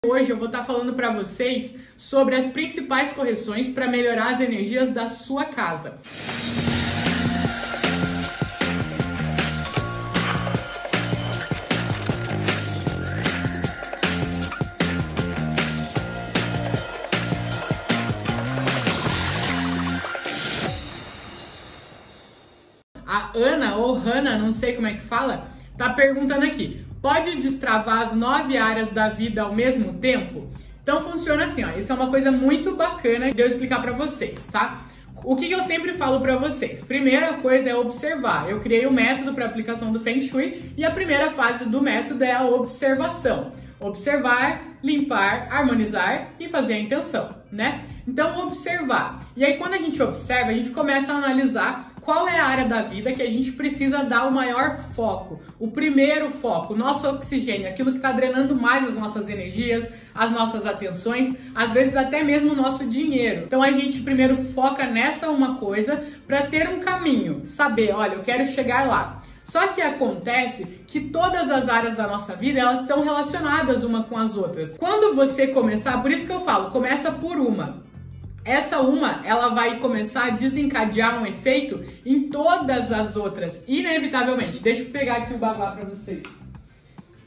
Hoje eu vou estar falando para vocês sobre as principais correções para melhorar as energias da sua casa. A Ana, ou Hannah, não sei como é que fala, tá perguntando aqui: pode destravar as 9 áreas da vida ao mesmo tempo? Então funciona assim, ó. Isso é uma coisa muito bacana de eu explicar pra vocês, tá? O que eu sempre falo pra vocês? Primeira coisa é observar. Eu criei um método para aplicação do Feng Shui e a primeira fase do método é a observação. Observar, limpar, harmonizar e fazer a intenção, né? Então observar. E aí quando a gente observa, a gente começa a analisar qual é a área da vida que a gente precisa dar o maior foco, o primeiro foco, o nosso oxigênio, aquilo que está drenando mais as nossas energias, as nossas atenções, às vezes até mesmo o nosso dinheiro. Então a gente primeiro foca nessa uma coisa para ter um caminho, saber, olha, eu quero chegar lá. Só que acontece que todas as áreas da nossa vida, elas estão relacionadas uma com as outras. Quando você começar, por isso que eu falo, começa por uma. Essa uma, ela vai começar a desencadear um efeito em todas as outras, inevitavelmente. Deixa eu pegar aqui o baguá para vocês.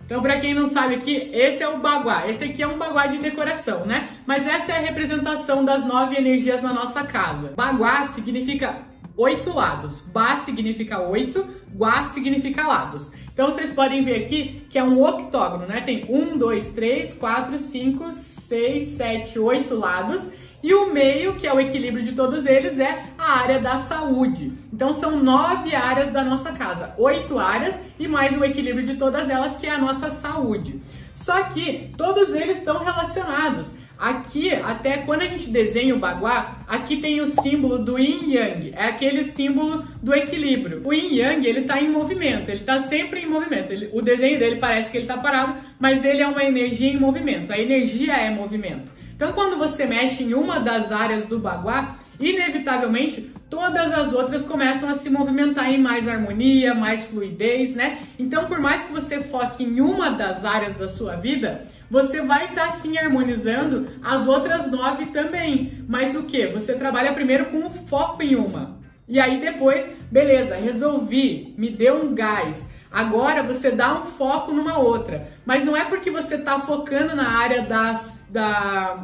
Então, para quem não sabe aqui, esse é o baguá. Esse aqui é um baguá de decoração, né? Mas essa é a representação das 9 energias na nossa casa. Baguá significa 8 lados. Ba significa 8, guá significa lados. Então, vocês podem ver aqui que é um octógono, né? Tem 1, 2, 3, 4, 5, 6, 7, 8 lados. E o meio, que é o equilíbrio de todos eles, é a área da saúde. Então são 9 áreas da nossa casa, 8 áreas e mais o equilíbrio de todas elas, que é a nossa saúde. Só que todos eles estão relacionados. Aqui, até quando a gente desenha o baguá, aqui tem o símbolo do Yin Yang, é aquele símbolo do equilíbrio. O Yin Yang, ele está em movimento, ele está sempre em movimento. O desenho dele parece que ele está parado, mas ele é uma energia em movimento, a energia é movimento. Então, quando você mexe em uma das áreas do baguá, inevitavelmente, todas as outras começam a se movimentar em mais harmonia, mais fluidez, né? Então, por mais que você foque em uma das áreas da sua vida, você vai estar, sim, harmonizando as outras 9 também. Mas o quê? Você trabalha primeiro com o foco em uma. E aí depois, beleza, resolvi, me deu um gás. Agora você dá um foco numa outra. Mas não é porque você está focando na área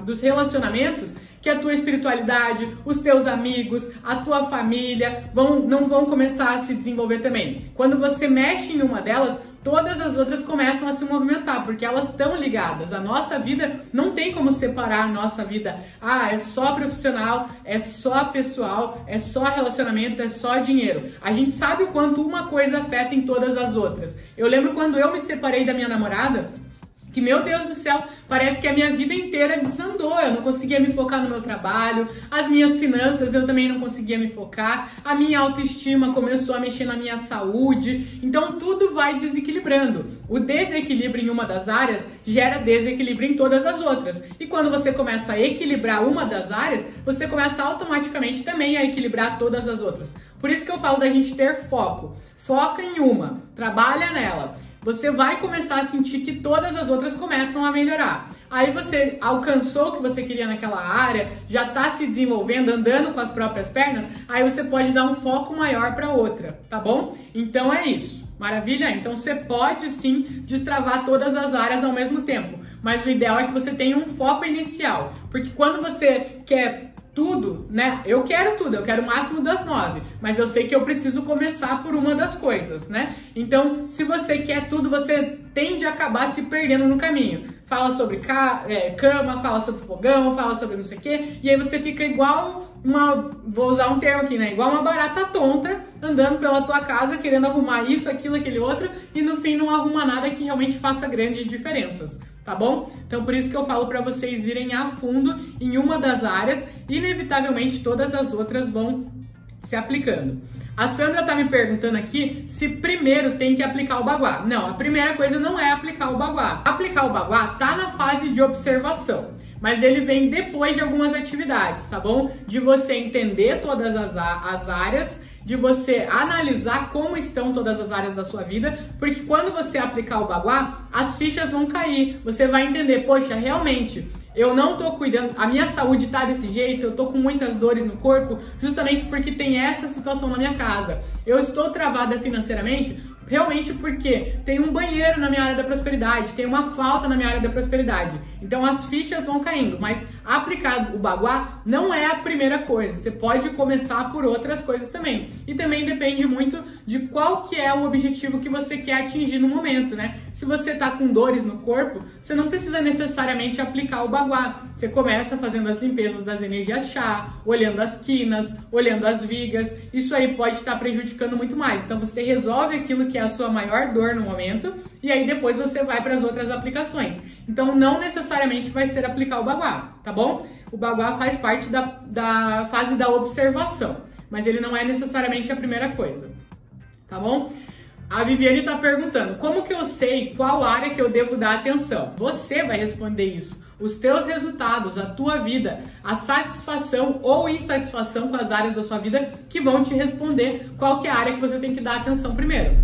dos relacionamentos que a tua espiritualidade, os teus amigos, a tua família não vão começar a se desenvolver também. Quando você mexe em uma delas, todas as outras começam a se movimentar, porque elas estão ligadas. A nossa vida não tem como separar a nossa vida. Ah, é só profissional, é só pessoal, é só relacionamento, é só dinheiro. A gente sabe o quanto uma coisa afeta em todas as outras. Eu lembro quando eu me separei da minha namorada, que, meu Deus do céu, parece que a minha vida inteira desandou. Eu não conseguia me focar no meu trabalho, as minhas finanças eu também não conseguia me focar, a minha autoestima começou a mexer na minha saúde. Então tudo vai desequilibrando. O desequilíbrio em uma das áreas gera desequilíbrio em todas as outras. E quando você começa a equilibrar uma das áreas, você começa automaticamente também a equilibrar todas as outras. Por isso que eu falo da gente ter foco. Foca em uma, trabalha nela. Você vai começar a sentir que todas as outras começam a melhorar. Aí você alcançou o que você queria naquela área, já está se desenvolvendo, andando com as próprias pernas, aí você pode dar um foco maior para outra, tá bom? Então é isso, maravilha? Então você pode sim destravar todas as áreas ao mesmo tempo, mas o ideal é que você tenha um foco inicial, porque quando você quer tudo, né? Eu quero tudo, eu quero o máximo das 9, mas eu sei que eu preciso começar por uma das coisas, né? Então, se você quer tudo, você tende a acabar se perdendo no caminho. Fala sobre cama, fala sobre fogão, fala sobre não sei o quê, e aí você fica igual vou usar um termo aqui, né? Igual uma barata tonta, andando pela tua casa, querendo arrumar isso, aquilo, aquele outro, e no fim não arruma nada que realmente faça grandes diferenças. Tá bom? Então por isso que eu falo para vocês irem a fundo em uma das áreas, inevitavelmente todas as outras vão se aplicando. A Sandra tá me perguntando aqui se primeiro tem que aplicar o baguá. Não, a primeira coisa não é aplicar o baguá. Aplicar o baguá tá na fase de observação, mas ele vem depois de algumas atividades, tá bom? De você entender todas as áreas de você analisar como estão todas as áreas da sua vida, porque quando você aplicar o Baguá, as fichas vão cair, você vai entender, poxa, realmente, eu não tô cuidando, a minha saúde tá desse jeito, eu tô com muitas dores no corpo, justamente porque tem essa situação na minha casa. Eu estou travada financeiramente, realmente porque tem um banheiro na minha área da prosperidade, tem uma falta na minha área da prosperidade. Então as fichas vão caindo, mas aplicado o Baguá não é a primeira coisa. Você pode começar por outras coisas também. E também depende muito de qual que é o objetivo que você quer atingir no momento, né? Se você tá com dores no corpo, você não precisa necessariamente aplicar o Baguá. Você começa fazendo as limpezas das energias chá, olhando as quinas, olhando as vigas. Isso aí pode estar prejudicando muito mais. Então você resolve aquilo que é a sua maior dor no momento e aí depois você vai para as outras aplicações. Então não necessariamente vai ser aplicar o Baguá, tá bom? O Baguá faz parte da fase da observação, mas ele não é necessariamente a primeira coisa, tá bom? A Viviane está perguntando, como que eu sei qual área que eu devo dar atenção? Você vai responder isso. Os teus resultados, a tua vida, a satisfação ou insatisfação com as áreas da sua vida que vão te responder qual que é a área que você tem que dar atenção primeiro.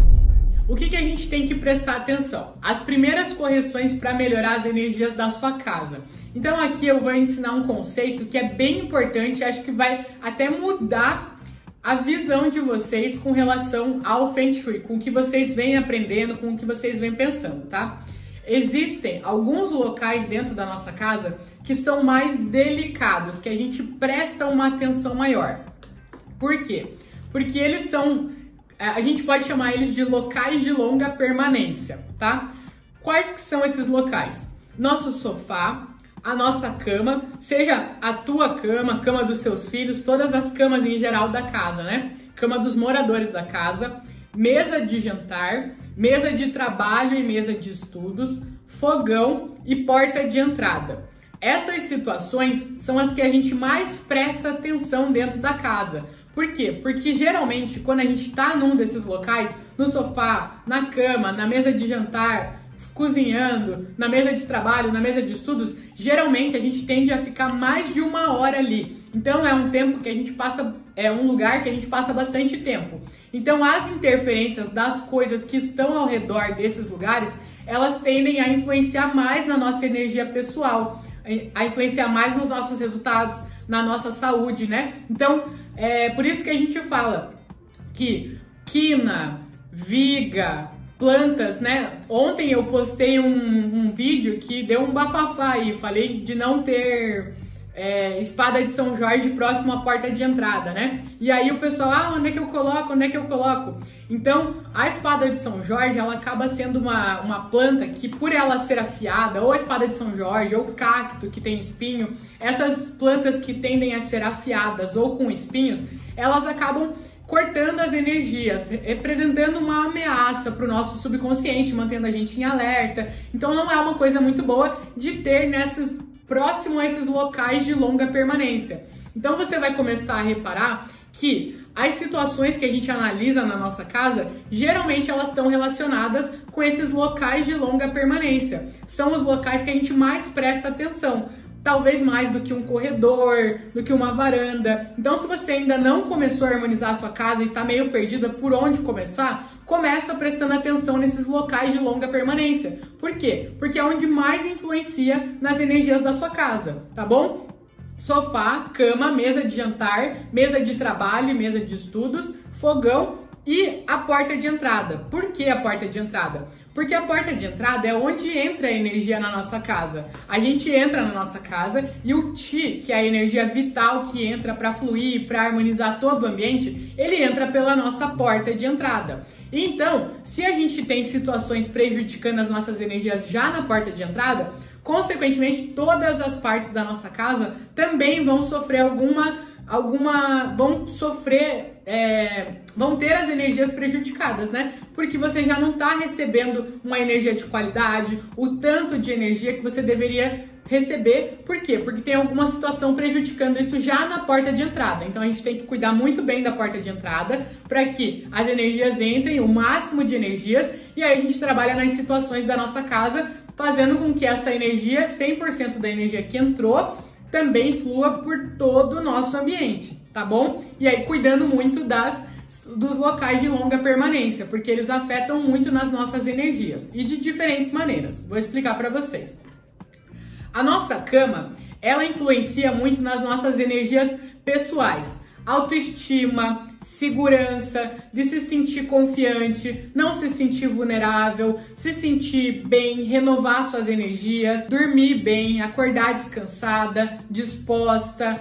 O que a gente tem que prestar atenção? As primeiras correções para melhorar as energias da sua casa. Então aqui eu vou ensinar um conceito que é bem importante, acho que vai até mudar a visão de vocês com relação ao Feng Shui, com o que vocês vêm aprendendo, com o que vocês vêm pensando, tá? Existem alguns locais dentro da nossa casa que são mais delicados, que a gente presta uma atenção maior. Por quê? Porque eles são... a gente pode chamar eles de locais de longa permanência, tá? Quais que são esses locais? Nosso sofá, a nossa cama, seja a tua cama, cama dos seus filhos, todas as camas em geral da casa, né? Cama dos moradores da casa, mesa de jantar, mesa de trabalho e mesa de estudos, fogão e porta de entrada. Essas situações são as que a gente mais presta atenção dentro da casa. Por quê? Porque geralmente quando a gente está num desses locais, no sofá, na cama, na mesa de jantar, cozinhando, na mesa de trabalho, na mesa de estudos, geralmente a gente tende a ficar mais de 1 hora ali. Então é um tempo que a gente passa, é um lugar que a gente passa bastante tempo. Então as interferências das coisas que estão ao redor desses lugares, elas tendem a influenciar mais na nossa energia pessoal, a influenciar mais nos nossos resultados, na nossa saúde, né? Então, é por isso que a gente fala que quina, viga, plantas, né? Ontem eu postei um vídeo que deu um bafafá aí, falei de não ter espada de São Jorge próximo à porta de entrada, né? E aí o pessoal, onde é que eu coloco? Onde é que eu coloco? Então, a espada de São Jorge, ela acaba sendo uma planta que, por ela ser afiada, ou a espada de São Jorge, ou o cacto que tem espinho, essas plantas que tendem a ser afiadas ou com espinhos, elas acabam cortando as energias, representando uma ameaça para o nosso subconsciente, mantendo a gente em alerta. Então não é uma coisa muito boa de ter próximo a esses locais de longa permanência. Então você vai começar a reparar que as situações que a gente analisa na nossa casa, geralmente elas estão relacionadas com esses locais de longa permanência. São os locais que a gente mais presta atenção. Talvez mais do que um corredor, do que uma varanda. Então, se você ainda não começou a harmonizar a sua casa e está meio perdida por onde começar, começa prestando atenção nesses locais de longa permanência. Por quê? Porque é onde mais influencia nas energias da sua casa, tá bom? Sofá, cama, mesa de jantar, mesa de trabalho, mesa de estudos, fogão e a porta de entrada. Por que a porta de entrada? Porque a porta de entrada é onde entra a energia na nossa casa. A gente entra na nossa casa e o Chi, que é a energia vital que entra para fluir, para harmonizar todo o ambiente, ele entra pela nossa porta de entrada. Então, se a gente tem situações prejudicando as nossas energias já na porta de entrada, consequentemente todas as partes da nossa casa também vão sofrer vão ter as energias prejudicadas, né? Porque você já não está recebendo uma energia de qualidade, o tanto de energia que você deveria receber. Por quê? Porque tem alguma situação prejudicando isso já na porta de entrada. Então a gente tem que cuidar muito bem da porta de entrada para que as energias entrem, o máximo de energias, e aí a gente trabalha nas situações da nossa casa, fazendo com que essa energia, 100% da energia que entrou, também flua por todo o nosso ambiente, tá bom? E aí cuidando muito das dos locais de longa permanência, porque eles afetam muito nas nossas energias e de diferentes maneiras. Vou explicar para vocês. A nossa cama, ela influencia muito nas nossas energias pessoais. Autoestima, segurança, de se sentir confiante, não se sentir vulnerável, se sentir bem, renovar suas energias, dormir bem, acordar descansada, disposta.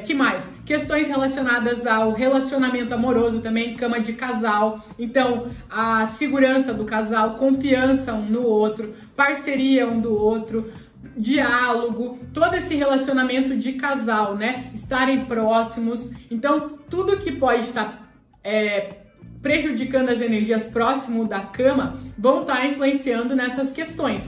Que mais? Questões relacionadas ao relacionamento amoroso também, cama de casal. Então, a segurança do casal, confiança um no outro, parceria um do outro, diálogo, todo esse relacionamento de casal, né? Estarem próximos. Então, tudo que pode estar prejudicando as energias próximo da cama vão estar influenciando nessas questões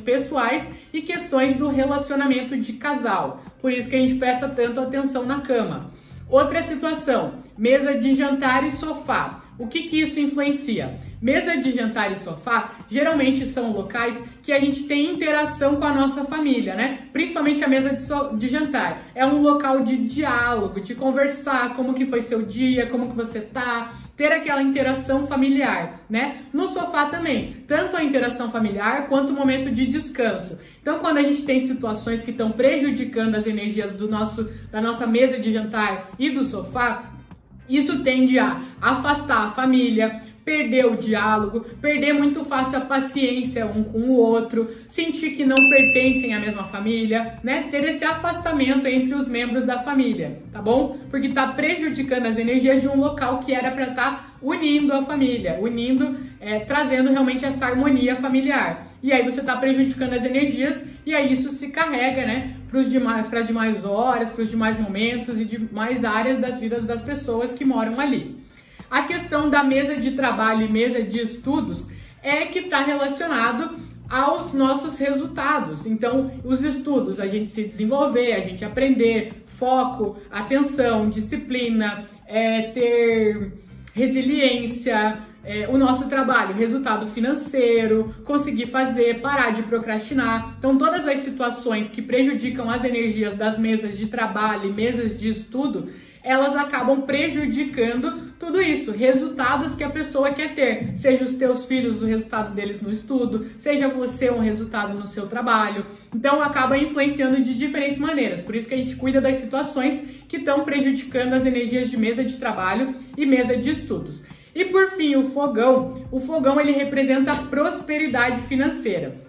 pessoais e questões do relacionamento de casal. Por isso que a gente presta tanto atenção na cama. Outra situação, mesa de jantar e sofá. O que isso influencia? Mesa de jantar e sofá geralmente são locais que a gente tem interação com a nossa família, né? Principalmente a mesa de jantar. É um local de diálogo, de conversar como que foi seu dia, como que você tá, ter aquela interação familiar, né? No sofá também, tanto a interação familiar quanto o momento de descanso. Então, quando a gente tem situações que estão prejudicando as energias da nossa mesa de jantar e do sofá, isso tende a afastar a família, perder o diálogo, perder muito fácil a paciência um com o outro, sentir que não pertencem à mesma família, né? Ter esse afastamento entre os membros da família, tá bom? Porque tá prejudicando as energias de um local que era para estar unindo a família, trazendo realmente essa harmonia familiar. E aí você tá prejudicando as energias e aí isso se carrega, né? Para as demais horas, para os demais momentos e demais áreas das vidas das pessoas que moram ali. A questão da mesa de trabalho e mesa de estudos é que está relacionado aos nossos resultados. Então, os estudos, a gente se desenvolver, a gente aprender, foco, atenção, disciplina, ter resiliência, o nosso trabalho, resultado financeiro, conseguir fazer, parar de procrastinar. Então, todas as situações que prejudicam as energias das mesas de trabalho e mesas de estudo, elas acabam prejudicando tudo isso, resultados que a pessoa quer ter, seja os teus filhos, o resultado deles no estudo, seja você um resultado no seu trabalho. Então acaba influenciando de diferentes maneiras, por isso que a gente cuida das situações que estão prejudicando as energias de mesa de trabalho e mesa de estudos. E por fim, o fogão ele representa a prosperidade financeira.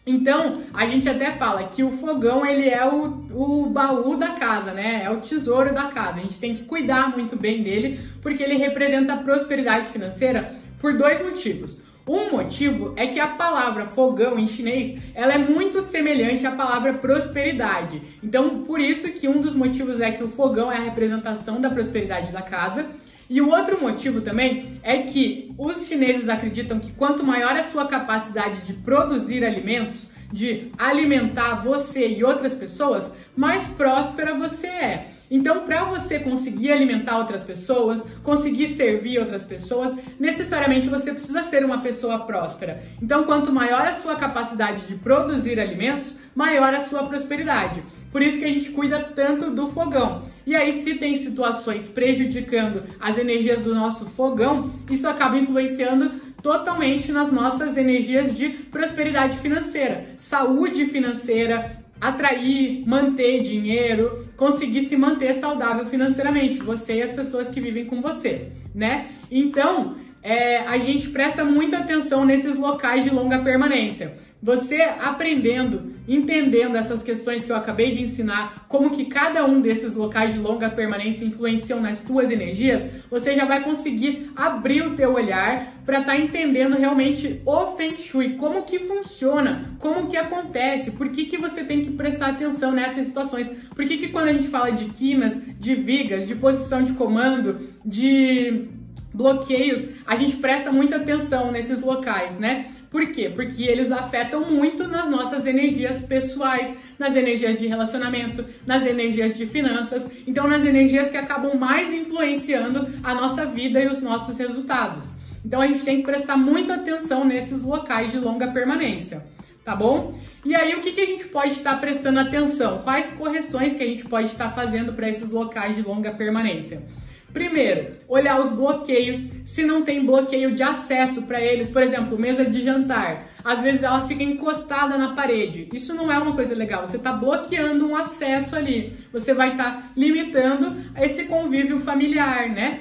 Então, a gente até fala que o fogão, ele é o baú da casa, né? É o tesouro da casa. A gente tem que cuidar muito bem dele, porque ele representa a prosperidade financeira por dois motivos. Um motivo é que a palavra fogão em chinês, ela é muito semelhante à palavra prosperidade. Então, por isso que um dos motivos é que o fogão é a representação da prosperidade da casa. E o outro motivo também é que os chineses acreditam que quanto maior a sua capacidade de produzir alimentos, de alimentar você e outras pessoas, mais próspera você é. Então, para você conseguir alimentar outras pessoas, conseguir servir outras pessoas, necessariamente você precisa ser uma pessoa próspera. Então, quanto maior a sua capacidade de produzir alimentos, maior a sua prosperidade. Por isso que a gente cuida tanto do fogão. E aí, se tem situações prejudicando as energias do nosso fogão, isso acaba influenciando totalmente nas nossas energias de prosperidade financeira, saúde financeira, atrair, manter dinheiro, conseguir se manter saudável financeiramente, você e as pessoas que vivem com você, né? Então, a gente presta muita atenção nesses locais de longa permanência. Você aprendendo, entendendo essas questões que eu acabei de ensinar, como que cada um desses locais de longa permanência influenciam nas tuas energias, você já vai conseguir abrir o teu olhar para estar entendendo realmente o Feng Shui, como que funciona, como que acontece, por que você tem que prestar atenção nessas situações, por que quando a gente fala de quinas, de vigas, de posição de comando, de bloqueios, a gente presta muita atenção nesses locais, né? Por quê? Porque eles afetam muito nas nossas energias pessoais, nas energias de relacionamento, nas energias de finanças, então nas energias que acabam mais influenciando a nossa vida e os nossos resultados. Então a gente tem que prestar muita atenção nesses locais de longa permanência, tá bom? E aí o que a gente pode estar prestando atenção? Quais correções que a gente pode estar fazendo para esses locais de longa permanência? Primeiro, olhar os bloqueios, se não tem bloqueio de acesso para eles, por exemplo, mesa de jantar. Às vezes ela fica encostada na parede. Isso não é uma coisa legal, você está bloqueando um acesso ali. Você vai estar limitando esse convívio familiar, né?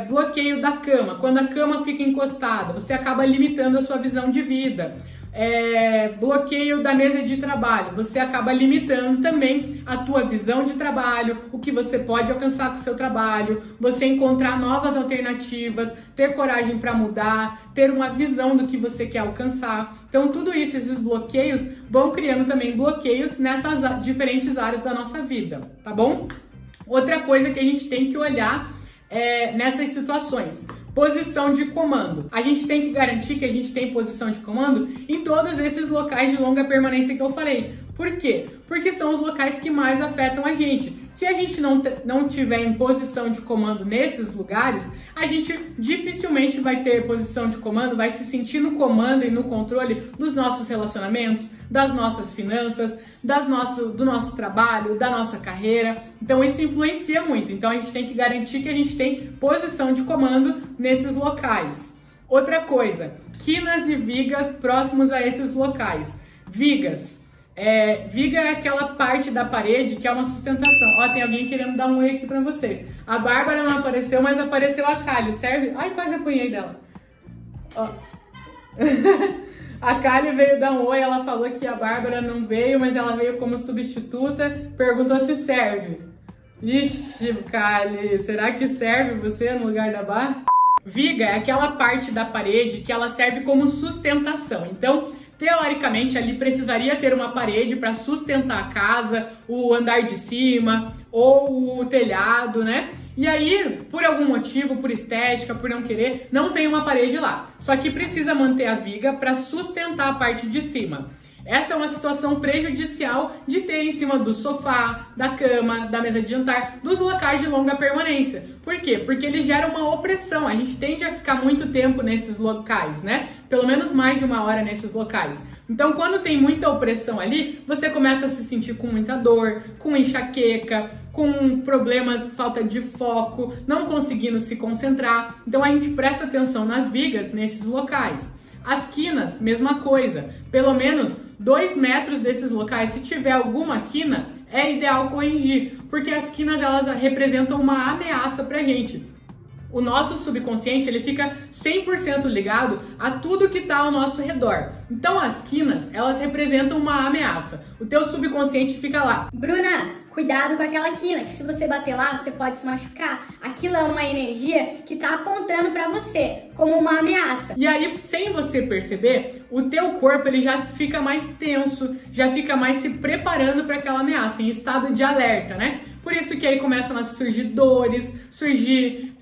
Bloqueio da cama. Quando a cama fica encostada, você acaba limitando a sua visão de vida. Bloqueio da mesa de trabalho, você acaba limitando também a tua visão de trabalho, o que você pode alcançar com o seu trabalho, você encontrar novas alternativas, ter coragem para mudar, ter uma visão do que você quer alcançar. Então tudo isso, esses bloqueios vão criando também bloqueios nessas diferentes áreas da nossa vida, tá bom? Outra coisa que a gente tem que olhar nessas situações: posição de comando. A gente tem que garantir que a gente tem posição de comando em todos esses locais de longa permanência que eu falei. Por quê? Porque são os locais que mais afetam a gente. Se a gente não tiver em posição de comando nesses lugares, a gente dificilmente vai ter posição de comando, vai se sentir no comando e no controle dos nossos relacionamentos, das nossas finanças, do nosso trabalho, da nossa carreira. Então isso influencia muito. Então a gente tem que garantir que a gente tem posição de comando nesses locais. Outra coisa, quinas e vigas próximos a esses locais. Vigas. Viga é aquela parte da parede que é uma sustentação. Ó, tem alguém querendo dar um oi aqui pra vocês. A Bárbara não apareceu, mas apareceu a Kali, serve? Ai, quase apanhei dela. Ó. A Kali veio dar um oi, ela falou que a Bárbara não veio, mas ela veio como substituta, perguntou se serve. Ixi, Kali, será que serve você no lugar da Bá? Viga é aquela parte da parede que ela serve como sustentação. Então, teoricamente, ali precisaria ter uma parede para sustentar a casa, o andar de cima ou o telhado, né? E aí, por algum motivo, por estética, por não querer, não tem uma parede lá. Só que precisa manter a viga para sustentar a parte de cima. Essa é uma situação prejudicial de ter em cima do sofá, da cama, da mesa de jantar, dos locais de longa permanência. Por quê? Porque ele gera uma opressão. A gente tende a ficar muito tempo nesses locais, né? Pelo menos mais de uma hora nesses locais. Então, quando tem muita opressão ali, você começa a se sentir com muita dor, com enxaqueca, com problemas, falta de foco, não conseguindo se concentrar. Então, a gente presta atenção nas vigas nesses locais. As quinas, mesma coisa. Pelo menos 2 metros desses locais, se tiver alguma quina, é ideal corrigir, porque as quinas elas representam uma ameaça pra gente. O nosso subconsciente ele fica 100% ligado a tudo que está ao nosso redor. Então as quinas, elas representam uma ameaça. O teu subconsciente fica lá: Bruna, cuidado com aquela quina, que se você bater lá, você pode se machucar. Aquilo é uma energia que está apontando para você como uma ameaça. E aí, sem você perceber, o teu corpo ele já fica mais tenso, já fica mais se preparando para aquela ameaça, em estado de alerta, né? Por isso que aí começam a surgir dores, surgir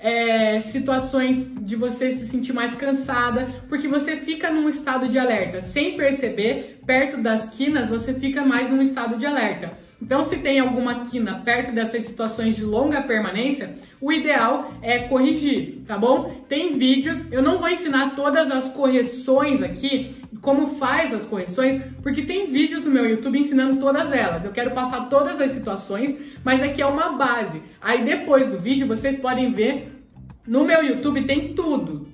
situações de você se sentir mais cansada, porque você fica num estado de alerta. Sem perceber, perto das quinas, você fica mais num estado de alerta. Então, se tem alguma quina perto dessas situações de longa permanência, o ideal é corrigir, tá bom? Tem vídeos, eu não vou ensinar todas as correções aqui, como faz as correções, porque tem vídeos no meu YouTube ensinando todas elas. Eu quero passar todas as situações, mas aqui é uma base. Aí depois do vídeo vocês podem ver, no meu YouTube tem tudo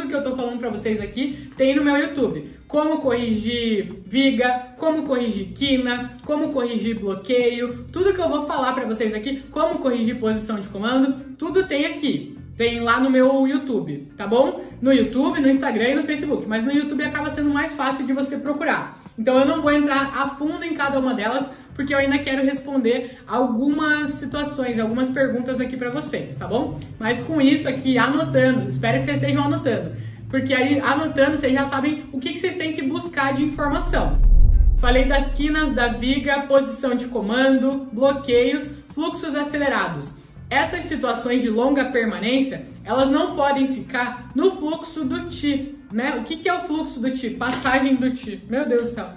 que eu tô falando pra vocês aqui tem no meu YouTube. Como corrigir viga, como corrigir quina, como corrigir bloqueio, tudo que eu vou falar pra vocês aqui, como corrigir posição de comando, tudo tem aqui. Tem lá no meu YouTube, tá bom? No YouTube, no Instagram e no Facebook, mas no YouTube acaba sendo mais fácil de você procurar. Então eu não vou entrar a fundo em cada uma delas, porque eu ainda quero responder algumas situações, algumas perguntas aqui pra vocês, tá bom? Mas com isso aqui, anotando, espero que vocês estejam anotando, porque aí anotando vocês já sabem o que vocês têm que buscar de informação. Falei das quinas, da viga, posição de comando, bloqueios, fluxos acelerados. Essas situações de longa permanência, elas não podem ficar no fluxo do Qi, né? O que é o fluxo do Qi? Passagem do Qi. Meu Deus do céu.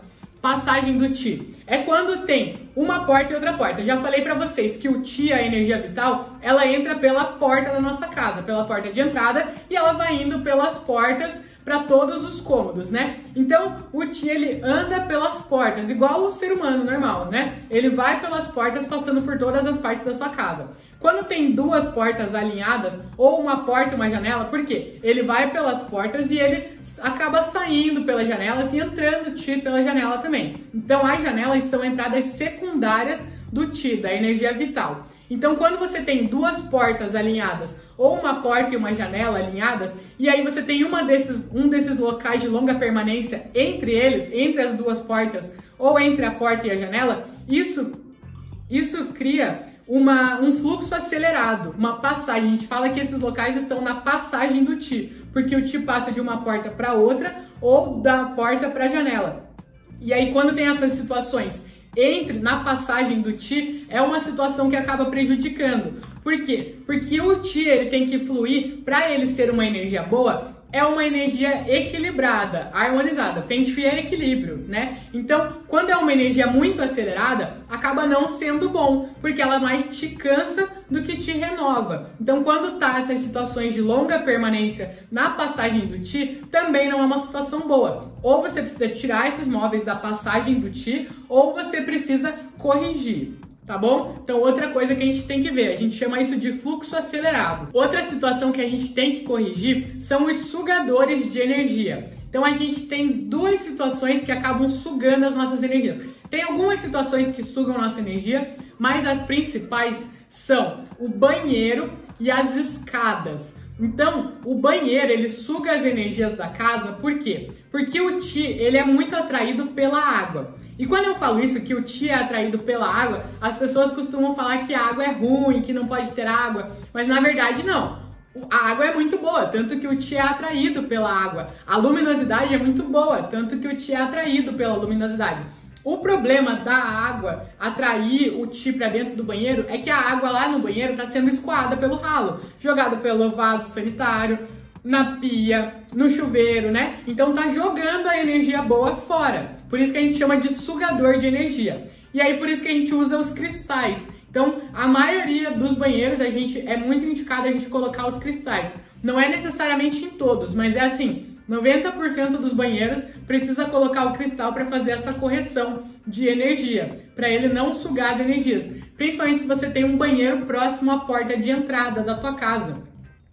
Passagem do Qi. É quando tem uma porta e outra porta. Já falei pra vocês que o Qi, a energia vital, ela entra pela porta da nossa casa, pela porta de entrada, e ela vai indo pelas portas para todos os cômodos, né? Então, o Qi, ele anda pelas portas, igual o ser humano normal, né? Ele vai pelas portas, passando por todas as partes da sua casa. Quando tem duas portas alinhadas, ou uma porta e uma janela, por quê? Ele vai pelas portas e ele acaba saindo pelas janelas e entrando o Qi pela janela também. Então as janelas são entradas secundárias do Qi, da energia vital. Então quando você tem duas portas alinhadas, ou uma porta e uma janela alinhadas, e aí você tem um desses locais de longa permanência entre eles, entre as duas portas, ou entre a porta e a janela, isso cria um fluxo acelerado, uma passagem. A gente fala que esses locais estão na passagem do Qi, porque o Qi passa de uma porta para outra ou da porta para a janela. E aí quando tem essas situações na passagem do Qi, é uma situação que acaba prejudicando. Por quê? Porque o Qi ele tem que fluir, para ele ser uma energia boa, é uma energia equilibrada, harmonizada. Feng Shui é equilíbrio, né? Então, quando é uma energia muito acelerada, acaba não sendo bom, porque ela mais te cansa do que te renova. Então, quando tá essas situações de longa permanência na passagem do Qi, também não é uma situação boa. Ou você precisa tirar esses móveis da passagem do Qi, ou você precisa corrigir. Tá bom? Então, outra coisa que a gente tem que ver, a gente chama isso de fluxo acelerado. Outra situação que a gente tem que corrigir são os sugadores de energia. Então, a gente tem duas situações que acabam sugando as nossas energias. Tem algumas situações que sugam nossa energia, mas as principais são o banheiro e as escadas. Então, o banheiro, ele suga as energias da casa, por quê? Porque o Qi, ele é muito atraído pela água. E quando eu falo isso, que o Qi é atraído pela água, as pessoas costumam falar que a água é ruim, que não pode ter água, mas na verdade não. A água é muito boa, tanto que o Qi é atraído pela água. A luminosidade é muito boa, tanto que o Qi é atraído pela luminosidade. O problema da água atrair o Qi para dentro do banheiro é que a água lá no banheiro está sendo escoada pelo ralo, jogada pelo vaso sanitário, na pia, no chuveiro, né? Então tá jogando a energia boa fora. Por isso que a gente chama de sugador de energia. E aí por isso que a gente usa os cristais. Então a maioria dos banheiros é muito indicado a gente colocar os cristais. Não é necessariamente em todos, mas é assim, 90% dos banheiros precisa colocar o cristal para fazer essa correção de energia, para ele não sugar as energias. Principalmente se você tem um banheiro próximo à porta de entrada da tua casa.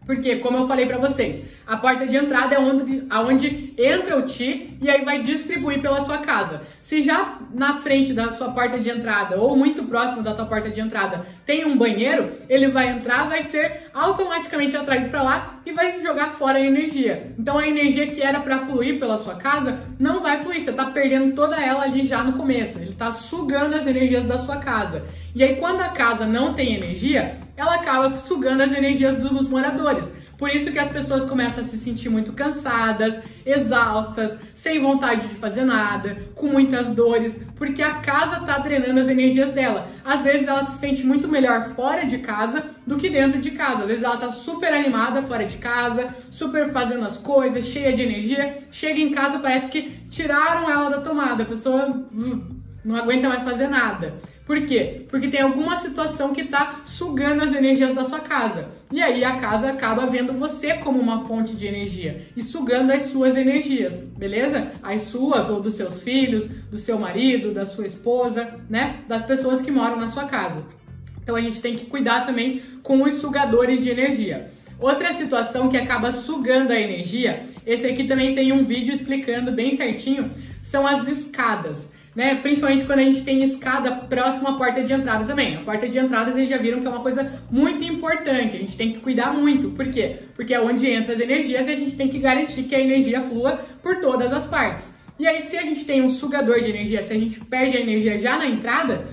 Porque, como eu falei para vocês, a porta de entrada é onde entra o Qi e aí vai distribuir pela sua casa. Se já na frente da sua porta de entrada ou muito próximo da tua porta de entrada tem um banheiro, ele vai entrar, vai ser automaticamente atraído para lá e vai jogar fora a energia. Então a energia que era para fluir pela sua casa não vai fluir, você está perdendo toda ela ali já no começo. Ele está sugando as energias da sua casa. E aí quando a casa não tem energia, ela acaba sugando as energias dos moradores. Por isso que as pessoas começam a se sentir muito cansadas, exaustas, sem vontade de fazer nada, com muitas dores, porque a casa está drenando as energias dela. Às vezes ela se sente muito melhor fora de casa do que dentro de casa. Às vezes ela está super animada fora de casa, super fazendo as coisas, cheia de energia. Chega em casa, parece que tiraram ela da tomada. A pessoa não aguenta mais fazer nada. Por quê? Porque tem alguma situação que está sugando as energias da sua casa. E aí a casa acaba vendo você como uma fonte de energia e sugando as suas energias, beleza? As suas ou dos seus filhos, do seu marido, da sua esposa, né? Das pessoas que moram na sua casa. Então a gente tem que cuidar também com os sugadores de energia. Outra situação que acaba sugando a energia, esse aqui também tem um vídeo explicando bem certinho, são as escadas. Né? Principalmente quando a gente tem escada próxima à porta de entrada também. A porta de entrada vocês já viram que é uma coisa muito importante, a gente tem que cuidar muito. Por quê? Porque é onde entram as energias e a gente tem que garantir que a energia flua por todas as partes. E aí se a gente tem um sugador de energia, se a gente perde a energia já na entrada,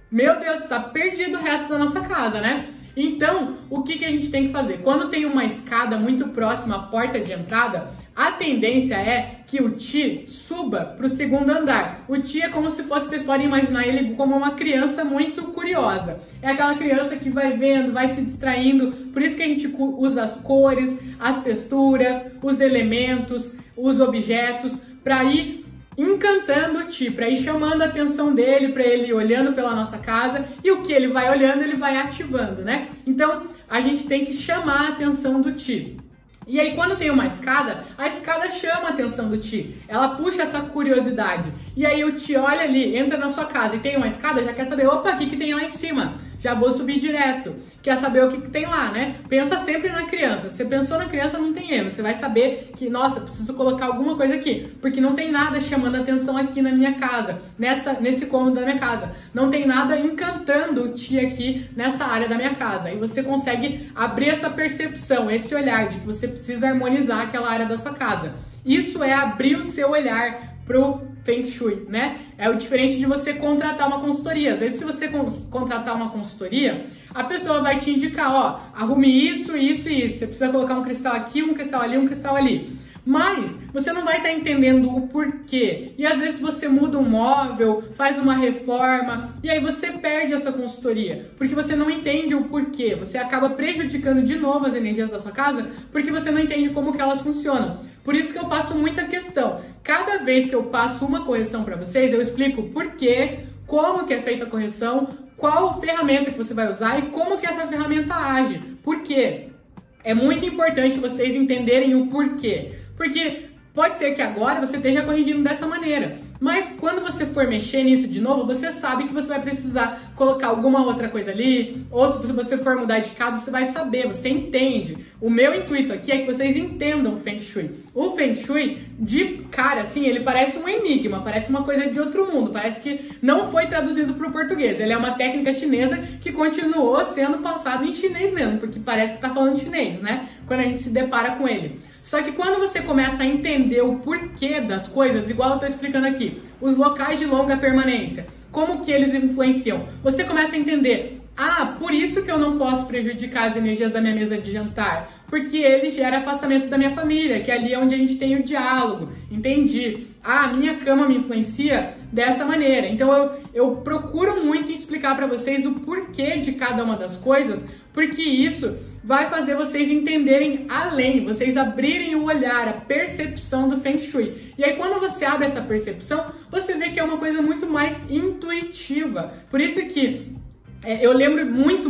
meu Deus, tá perdido o resto da nossa casa, né? Então, o que a gente tem que fazer? Quando tem uma escada muito próxima à porta de entrada, a tendência é que o Qi suba para o segundo andar. O Qi é como se fosse, vocês podem imaginar ele como uma criança muito curiosa. É aquela criança que vai vendo, vai se distraindo. Por isso que a gente usa as cores, as texturas, os elementos, os objetos, para ir encantando o Qi, para ir chamando a atenção dele, para ele ir olhando pela nossa casa, e o que ele vai olhando, ele vai ativando, né? Então, a gente tem que chamar a atenção do Qi. E aí, quando tem uma escada, a escada chama a atenção do Qi, ela puxa essa curiosidade. E aí o Qi olha ali, entra na sua casa e tem uma escada, já quer saber, opa, o que tem lá em cima? já vou subir direto. Quer saber o que tem lá, né? Pensa sempre na criança. Você pensou na criança, não tem erro. Você vai saber que, nossa, preciso colocar alguma coisa aqui, porque não tem nada chamando atenção aqui na minha casa, nesse cômodo da minha casa. Não tem nada encantando o Ti aqui nessa área da minha casa. E você consegue abrir essa percepção, esse olhar de que você precisa harmonizar aquela área da sua casa. Isso é abrir o seu olhar pro Feng Shui, né? É o diferente de você contratar uma consultoria. Às vezes, se você contratar uma consultoria, a pessoa vai te indicar, ó, arrume isso, isso e isso. Você precisa colocar um cristal aqui, um cristal ali, um cristal ali. Mas você não vai estar entendendo o porquê. E às vezes você muda um móvel, faz uma reforma, e aí você perde essa consultoria, porque você não entende o porquê. Você acaba prejudicando de novo as energias da sua casa, porque você não entende como que elas funcionam. Por isso que eu passo muita questão. Cada vez que eu passo uma correção para vocês, eu explico o porquê, como que é feita a correção, qual ferramenta que você vai usar e como que essa ferramenta age. Por quê? É muito importante vocês entenderem o porquê. Porque pode ser que agora você esteja corrigindo dessa maneira, mas quando você for mexer nisso de novo, você sabe que você vai precisar colocar alguma outra coisa ali, ou se você for mudar de casa, você vai saber, você entende. O meu intuito aqui é que vocês entendam o Feng Shui. O Feng Shui, de cara, assim, ele parece um enigma, parece uma coisa de outro mundo, parece que não foi traduzido para o português. Ele é uma técnica chinesa que continuou sendo passado em chinês mesmo, porque parece que tá falando chinês, né? Quando a gente se depara com ele. Só que quando você começa a entender o porquê das coisas, igual eu tô explicando aqui, os locais de longa permanência, como que eles influenciam, você começa a entender, por isso que eu não posso prejudicar as energias da minha mesa de jantar, porque ele gera afastamento da minha família, que ali é onde a gente tem o diálogo, entendi. A minha cama me influencia dessa maneira. Então eu procuro muito explicar para vocês o porquê de cada uma das coisas, porque isso vai fazer vocês entenderem além, vocês abrirem o olhar, a percepção do Feng Shui. E aí quando você abre essa percepção, você vê que é uma coisa muito mais intuitiva. Por isso que eu lembro muito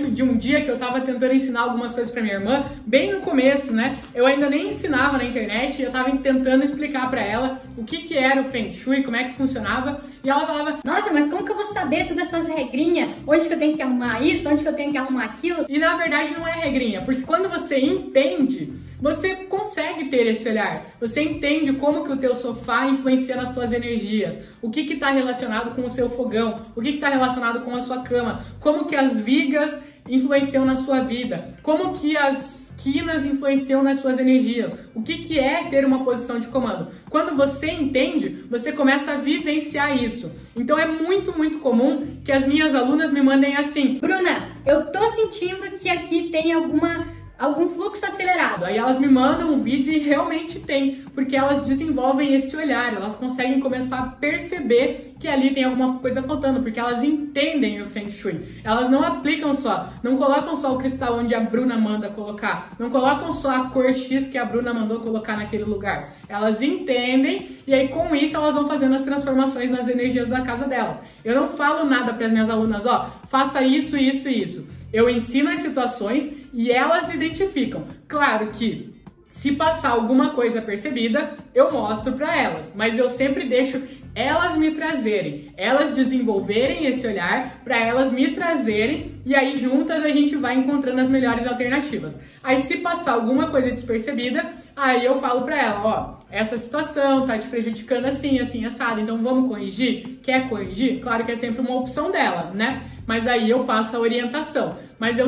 de um dia que eu tava tentando ensinar algumas coisas pra minha irmã, bem no começo, né? Eu ainda nem ensinava na internet, eu tava tentando explicar pra ela o que era o Feng Shui, como é que funcionava, e ela falava, nossa, mas como que eu vou saber todas essas regrinhas? Onde que eu tenho que arrumar isso? Onde que eu tenho que arrumar aquilo? E na verdade não é regrinha, porque quando você entende, você consegue ter esse olhar. Você entende como que o teu sofá influencia nas tuas energias, o que está relacionado com o seu fogão, o que está relacionado com a sua cama, como que as vigas influenciam na sua vida, como que as quinas influenciam nas suas energias, o que é ter uma posição de comando. Quando você entende, você começa a vivenciar isso. Então é muito comum que as minhas alunas me mandem assim, Bruna, eu tô sentindo que aqui tem algum fluxo acelerado. Aí elas me mandam um vídeo e realmente tem, porque elas desenvolvem esse olhar, elas conseguem começar a perceber que ali tem alguma coisa faltando, porque elas entendem o Feng Shui. Elas não aplicam só, não colocam só o cristal onde a Bruna manda colocar, não colocam só a cor X que a Bruna mandou colocar naquele lugar. Elas entendem e aí com isso elas vão fazendo as transformações nas energias da casa delas. Eu não falo nada para as minhas alunas, faça isso, isso e isso. Eu ensino as situações e elas identificam. Claro que se passar alguma coisa percebida, eu mostro para elas, mas eu sempre deixo elas me trazerem, elas desenvolverem esse olhar para elas me trazerem e aí juntas a gente vai encontrando as melhores alternativas. Aí se passar alguma coisa despercebida, aí eu falo para ela, essa situação tá te prejudicando assim, assim, assado, então vamos corrigir? Quer corrigir? Claro que é sempre uma opção dela, né? Mas aí eu passo a orientação. Mas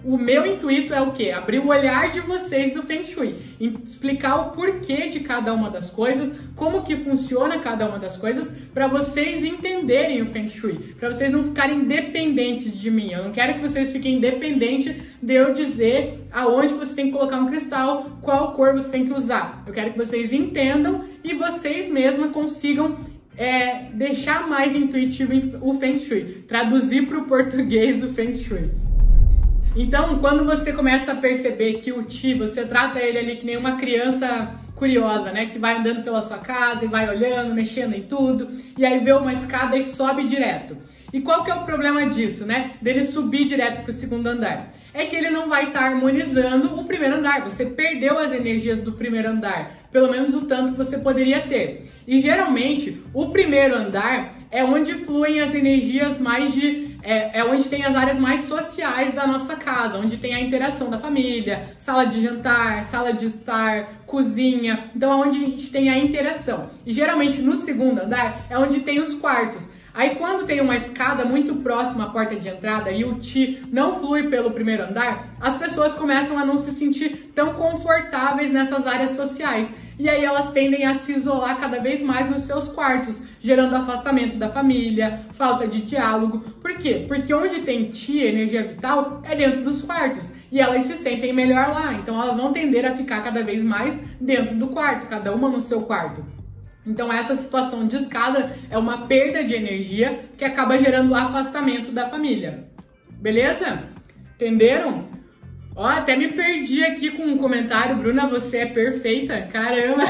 o meu intuito é o quê? Abrir o olhar de vocês do Feng Shui, explicar o porquê de cada uma das coisas, como que funciona cada uma das coisas, para vocês entenderem o Feng Shui, para vocês não ficarem dependentes de mim. Eu não quero que vocês fiquem dependentes de eu dizer aonde você tem que colocar um cristal, qual cor você tem que usar. Eu quero que vocês entendam e vocês mesmas consigam deixar mais intuitivo o Feng Shui, traduzir para o português o Feng Shui. Então, quando você começa a perceber que o Ti, você trata ele ali que nem uma criança curiosa, né? Que vai andando pela sua casa e vai olhando, mexendo em tudo, e aí vê uma escada e sobe direto. E qual que é o problema disso, né? Dele subir direto para o segundo andar? É que ele não vai estar harmonizando o primeiro andar. Você perdeu as energias do primeiro andar, pelo menos o tanto que você poderia ter. E geralmente, o primeiro andar é onde fluem as energias mais de é onde tem as áreas mais sociais da nossa casa, onde tem a interação da família, sala de jantar, sala de estar, cozinha. Então é onde a gente tem a interação. E geralmente no segundo andar é onde tem os quartos. Aí quando tem uma escada muito próxima à porta de entrada e o Qi não flui pelo primeiro andar, as pessoas começam a não se sentir tão confortáveis nessas áreas sociais. E aí elas tendem a se isolar cada vez mais nos seus quartos, gerando afastamento da família, falta de diálogo. Por quê? Porque onde tem Qi, energia vital, é dentro dos quartos. E elas se sentem melhor lá, então elas vão tender a ficar cada vez mais dentro do quarto, cada uma no seu quarto. Então essa situação de escada é uma perda de energia que acaba gerando o afastamento da família. Beleza? Entenderam? Ó, até me perdi aqui com um comentário. Bruna, você é perfeita. Caramba!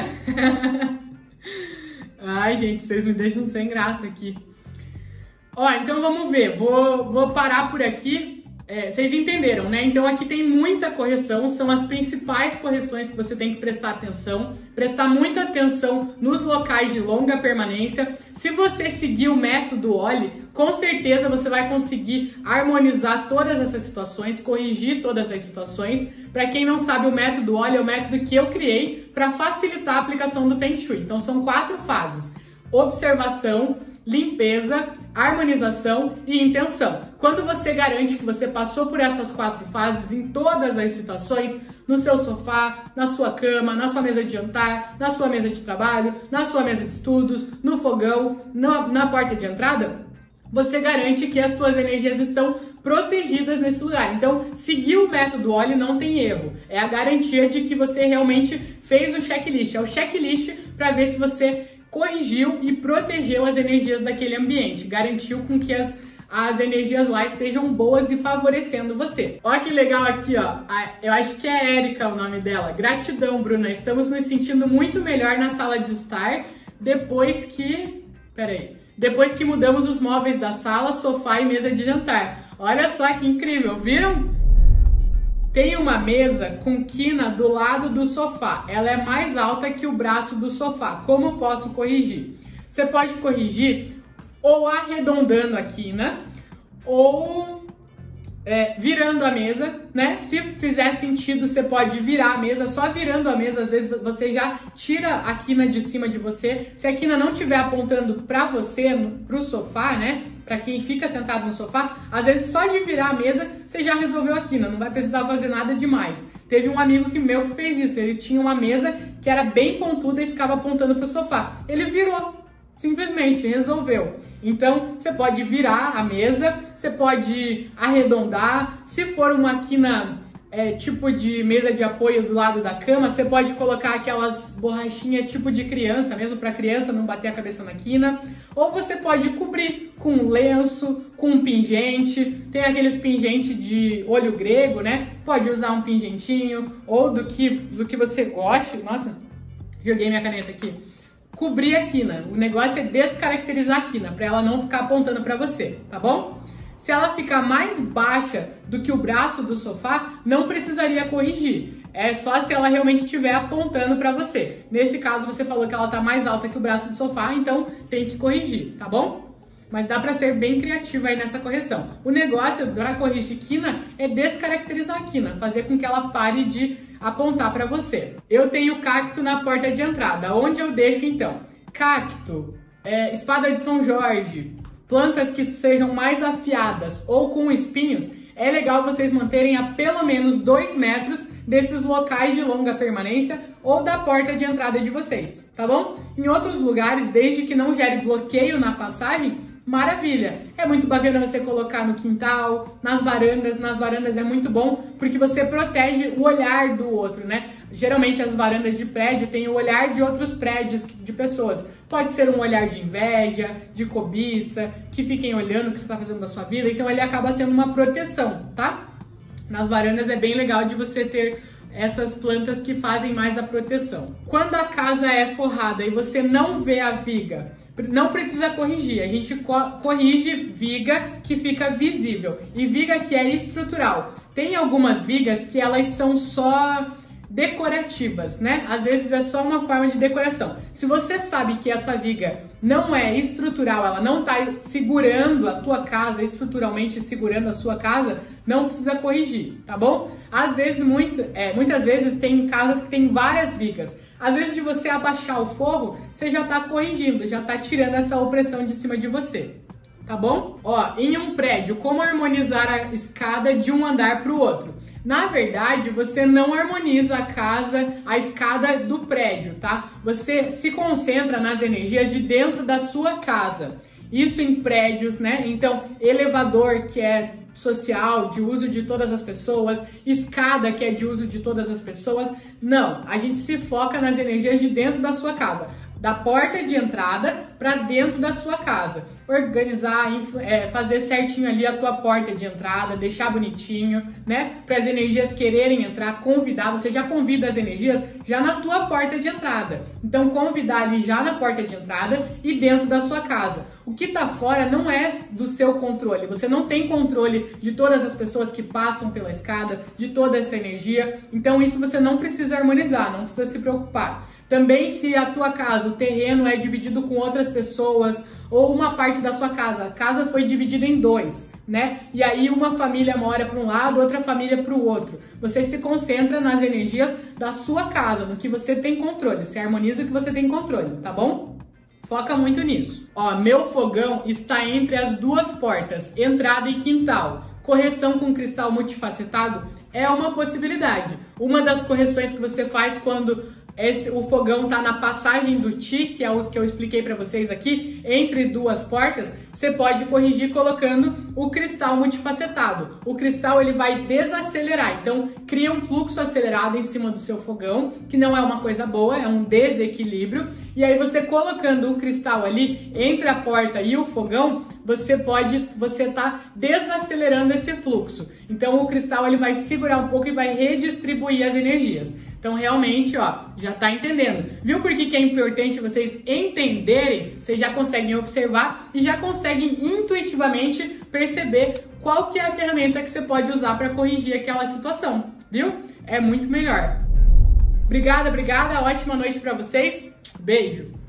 Ai, gente, vocês me deixam sem graça aqui. Ó, então vamos ver. Vou parar por aqui. Vocês entenderam, né? Então aqui tem muita correção, são as principais correções que você tem que prestar atenção. Prestar muita atenção nos locais de longa permanência. Se você seguir o método OLLY, com certeza você vai conseguir harmonizar todas essas situações, corrigir todas as situações. Para quem não sabe, o método OLLY é o método que eu criei para facilitar a aplicação do Feng Shui. Então são 4 fases: observação, limpeza, harmonização e intenção. Quando você garante que você passou por essas 4 fases em todas as situações, no seu sofá, na sua cama, na sua mesa de jantar, na sua mesa de trabalho, na sua mesa de estudos, no fogão, na porta de entrada, você garante que as suas energias estão protegidas nesse lugar. Então, seguir o método OLLY não tem erro. É a garantia de que você realmente fez o checklist. É o checklist para ver se você corrigiu e protegeu as energias daquele ambiente, garantiu com que as energias lá estejam boas e favorecendo você. Olha que legal aqui, ó. Eu acho que é Érica o nome dela. Gratidão, Bruna. Estamos nos sentindo muito melhor na sala de estar depois que mudamos os móveis da sala, sofá e mesa de jantar. Olha só que incrível, viram? Tem uma mesa com quina do lado do sofá. Ela é mais alta que o braço do sofá. Como posso corrigir? Você pode corrigir ou arredondando a quina ou virando a mesa, né? Se fizer sentido, você pode virar a mesa. Só virando a mesa, às vezes você já tira a quina de cima de você. Se a quina não estiver apontando para você, pro sofá, né? Para quem fica sentado no sofá, às vezes só de virar a mesa você já resolveu a quina, não vai precisar fazer nada demais. Teve um amigo meu que fez isso, ele tinha uma mesa que era bem pontuda e ficava apontando para o sofá. Ele virou, simplesmente, resolveu. Então, você pode virar a mesa, você pode arredondar. Se for uma quina tipo de mesa de apoio do lado da cama, você pode colocar aquelas borrachinhas tipo de criança, mesmo para criança não bater a cabeça na quina. Ou você pode cobrir com um lenço, com um pingente. Tem aqueles pingentes de olho grego, né? Pode usar um pingentinho ou do que você goste. Nossa, joguei minha caneta aqui. Cobrir a quina. O negócio é descaracterizar a quina, para ela não ficar apontando para você, tá bom? Se ela ficar mais baixa do que o braço do sofá, não precisaria corrigir. É só se ela realmente estiver apontando para você. Nesse caso, você falou que ela está mais alta que o braço do sofá, então tem que corrigir, tá bom? Mas dá para ser bem criativo aí nessa correção. O negócio para corrigir quina é descaracterizar a quina, fazer com que ela pare de apontar para você. Eu tenho cacto na porta de entrada. Onde eu deixo então? Cacto, espada de São Jorge, plantas que sejam mais afiadas ou com espinhos, é legal vocês manterem a pelo menos 2 metros desses locais de longa permanência ou da porta de entrada de vocês, tá bom? Em outros lugares, desde que não gere bloqueio na passagem, maravilha! É muito bacana você colocar no quintal, nas varandas é muito bom porque você protege o olhar do outro, né? Geralmente as varandas de prédio têm o olhar de outros prédios, de pessoas. Pode ser um olhar de inveja, de cobiça, que fiquem olhando o que você está fazendo da sua vida, então ele acaba sendo uma proteção, tá? Nas varandas é bem legal de você ter essas plantas que fazem mais a proteção. Quando a casa é forrada e você não vê a viga, não precisa corrigir, a gente corrige viga que fica visível e viga que é estrutural. Tem algumas vigas que elas são só decorativas, né? Às vezes é só uma forma de decoração. Se você sabe que essa viga não é estrutural, ela não está segurando a tua casa, estruturalmente segurando a sua casa, não precisa corrigir, tá bom? Às vezes, muitas vezes tem casas que tem várias vigas. Às vezes de você abaixar o forro, você já está corrigindo, já está tirando essa opressão de cima de você, tá bom? Ó, em um prédio, como harmonizar a escada de um andar para o outro? Na verdade, você não harmoniza a escada do prédio, tá? Você se concentra nas energias de dentro da sua casa. Isso em prédios, né? Então, elevador, que é social, de uso de todas as pessoas, escada, que é de uso de todas as pessoas. Não, a gente se foca nas energias de dentro da sua casa, da porta de entrada para dentro da sua casa. Organizar, fazer certinho ali a tua porta de entrada, deixar bonitinho, né? Para as energias quererem entrar, convidar. Você já convida as energias já na tua porta de entrada. Então, convidar ali já na porta de entrada e dentro da sua casa. O que tá fora não é do seu controle. Você não tem controle de todas as pessoas que passam pela escada, de toda essa energia. Então, isso você não precisa harmonizar, não precisa se preocupar. Também, se a tua casa, o terreno é dividido com outras pessoas, ou uma parte da sua casa, a casa foi dividida em dois, né? E aí uma família mora para um lado, outra família para o outro. Você se concentra nas energias da sua casa, no que você tem controle. Você harmoniza o que você tem controle, tá bom? Foca muito nisso. Ó, meu fogão está entre as duas portas, entrada e quintal. Correção com cristal multifacetado é uma possibilidade. Uma das correções que você faz quando o fogão tá na passagem do Ti, que é o que eu expliquei para vocês aqui, entre duas portas, você pode corrigir colocando o cristal multifacetado. O cristal ele vai desacelerar, então cria um fluxo acelerado em cima do seu fogão, que não é uma coisa boa, é um desequilíbrio. E aí você colocando o cristal ali entre a porta e o fogão, você tá desacelerando esse fluxo. Então o cristal ele vai segurar um pouco e vai redistribuir as energias. Então, realmente, ó, já tá entendendo. Viu por que é importante vocês entenderem? Vocês já conseguem observar e já conseguem intuitivamente perceber qual que é a ferramenta que você pode usar para corrigir aquela situação, viu? É muito melhor. Obrigada, ótima noite para vocês. Beijo!